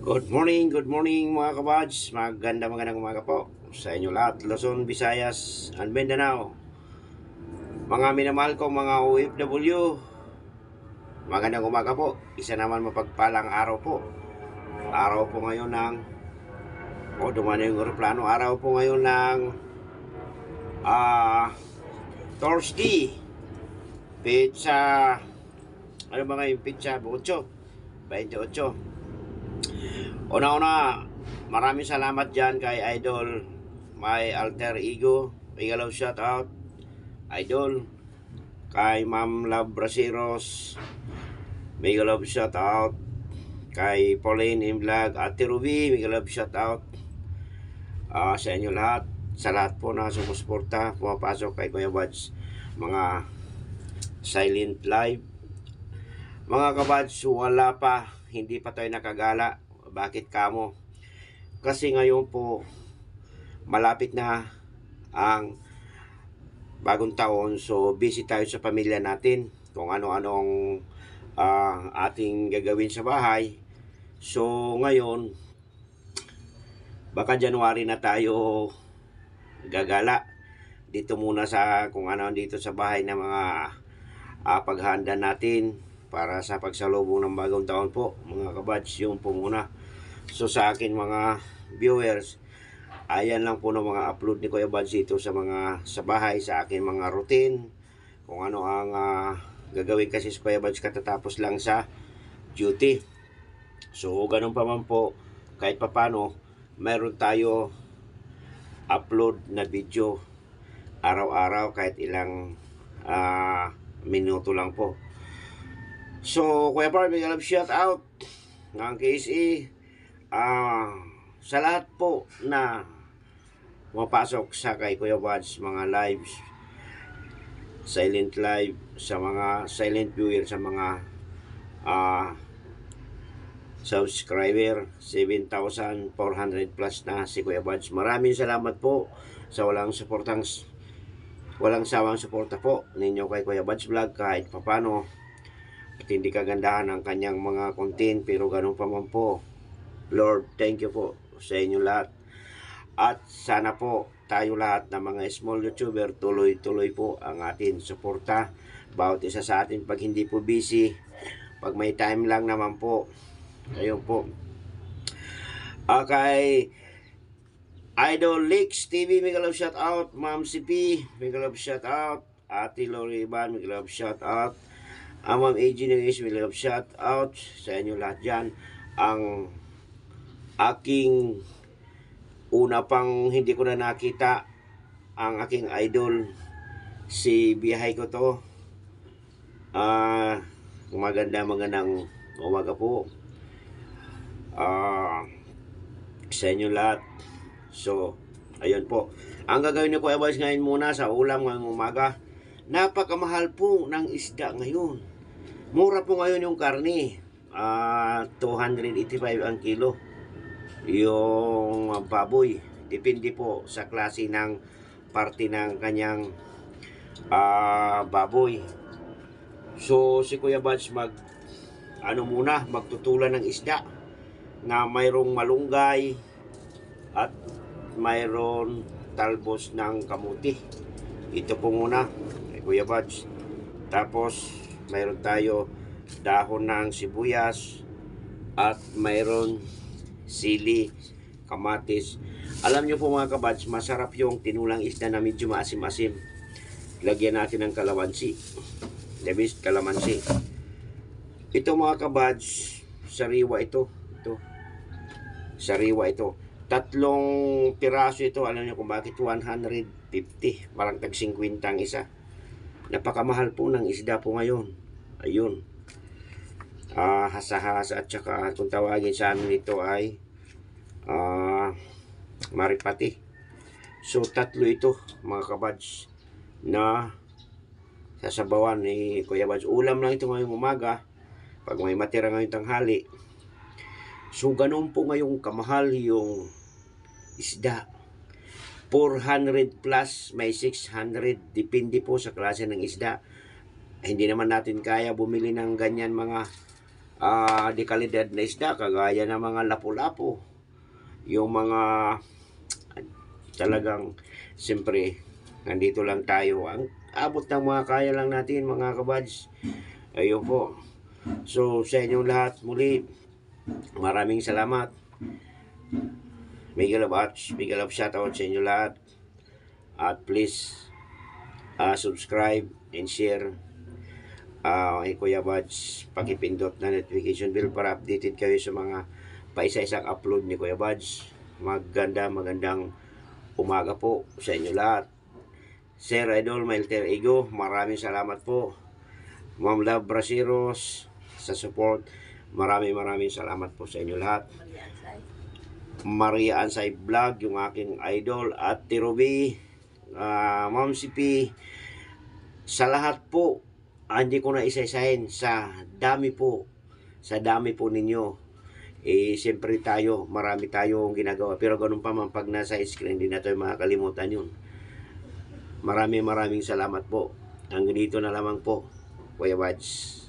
Good morning mga kabads. Magandang umaga po sa inyo lahat. Luzon, Visayas, and Mindanao. Mga minamahal ko mga OFW. Magandang umaga po. Isa naman mapagpalang araw po. Araw po ngayon ng dumana yung aeroplano. Araw po ngayon ng Thursday. Pizza. Ano ba ngayon? Pizza 28. Una-una, maraming salamat dyan kay Idol, my alter ego. Igalaw shout out, Idol. Kay Ma'am Love Brasiros, mega love shout out. Kay Pauline in Vlog, Ate Ruby, mega love shout out. Sa inyo lahat, sa lahat po na sumusuporta, pumapasok kay Kuya Buds, mga silent live. Mga kabads, wala pa, hindi pa tayo nakagala. Bakit kamo? Kasi ngayon po malapit na ang bagong taon, so busy tayo sa pamilya natin kung ano-anong ating gagawin sa bahay. So ngayon baka January na tayo gagala dito muna sa kung ano dito sa bahay na mga paghahanda natin para sa pagsalubong ng bagong taon po mga kabads. Yung po muna. So sa akin mga viewers, ayan lang po ng mga upload ni Kuya Buds dito sa mga sa bahay, sa akin mga routine, kung ano ang gagawin kasi si Kuya Buds katatapos lang sa duty. So ganun pa man po, kahit papano meron tayo upload na video araw-araw kahit ilang minuto lang po. So Kuya Buds, may love shout out ng KSE sa lahat po na mapasok sa kay Kuya Buds, mga lives, silent live, sa mga silent viewer, sa mga subscriber, 7,400 plus na si Kuya Buds. Maraming salamat po sa walang sawang suporta po ninyo kay Kuya Buds Vlog kahit papano. At hindi kagandahan ang kanyang mga content, pero ganun pa man po. Lord, thank you po sa inyo lahat. At sana po tayo lahat na mga small YouTuber, tuloy-tuloy po ang atin suporta. Bawat isa sa atin pag hindi po busy, pag may time lang naman po. Ayun po. Kay Idol Leaks TV, mega love shout out. Ma'am CP, mega love shout out. Ate Lori Iban, mega love shout out. Ma'am AG Nangis, mega love shout out sa inyo lahat dyan. Ang aking una pang hindi ko na nakita ang aking idol, si biyahe ko to. Magandang umaga po sa inyo lahat. So ayun po ang gagawin ni Kuya Buds ngayon muna sa ulam ngayong umaga. Napakamahal po ng isda ngayon. Mura po ngayon yung karne, 285 ang kilo. Yung baboy, depende po sa klase ng parte ng kanyang baboy. So si Kuya Buds magtutulan ng isda na mayroong malunggay at mayroon talbos ng kamuti. Ito po muna kay Kuya Buds. Tapos mayroon tayo dahon ng sibuyas at mayroon sili, kamatis. Alam nyo po mga kabads, masarap yung tinulang isda na medyo maasim-asim. Lagyan natin ng kalamansi. Labis kalamansi. Ito mga kabads, sariwa ito. Sariwa ito. 3 piraso ito. Alam nyo kung bakit 150. Parang tag 50 ang isa. Napakamahal po ng isda po ngayon. Ayun. Hasa-hasa at saka kung tawagin sa amin ito ay maripati. So 3 ito mga kabads na sasabawan ni Kuya Buds. Ulam lang ito ngayong umaga pag may matira ngayong tanghali. So ganun po ngayong kamahal yung isda. 400 plus, may 600, depende po sa klase ng isda. Hindi naman natin kaya bumili ng ganyan mga di kalidad na isda, kagaya ng mga lapu-lapu, yung mga talagang, siyempre, nandito lang tayo. Ang abot ng mga kaya lang natin, mga kabads. Ayun po. So, sa inyong lahat, muli, maraming salamat. Mega love shoutout sa inyo lahat. At please, subscribe and share kay Kuya Buds. Pakipindot na notification bell para updated kayo sa mga paisa-isang upload ni Kuya Buds. Magandang umaga po sa inyo lahat. Sir Idol, my alter ego, maraming salamat po. Ma'am Love Brasiros sa support. Maraming salamat po sa inyo lahat. Maria Ansay Vlog, yung aking idol, at Tirobi, Ma'am CP, sa lahat po, hindi ko na isa-isahin, sa dami po ninyo. Siyempre marami tayong ginagawa, pero ganun pa man, pag nasa screen, hindi na tayo makakalimutan yun. Maraming salamat po. Hanggang dito na lamang po, Kuya Buds.